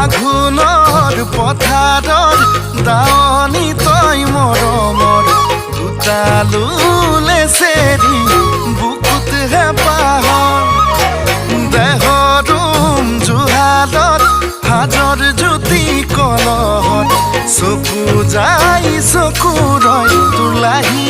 আঘোণৰ পথাৰত দাৱনী তই মৰমৰ গোটালো লেচেৰি বুকুত হেঁপাহৰ দেহৰুম জুহালত হাজৰ জ্যোতি কলহত চকু যাই চকু ৰয় তোলাহি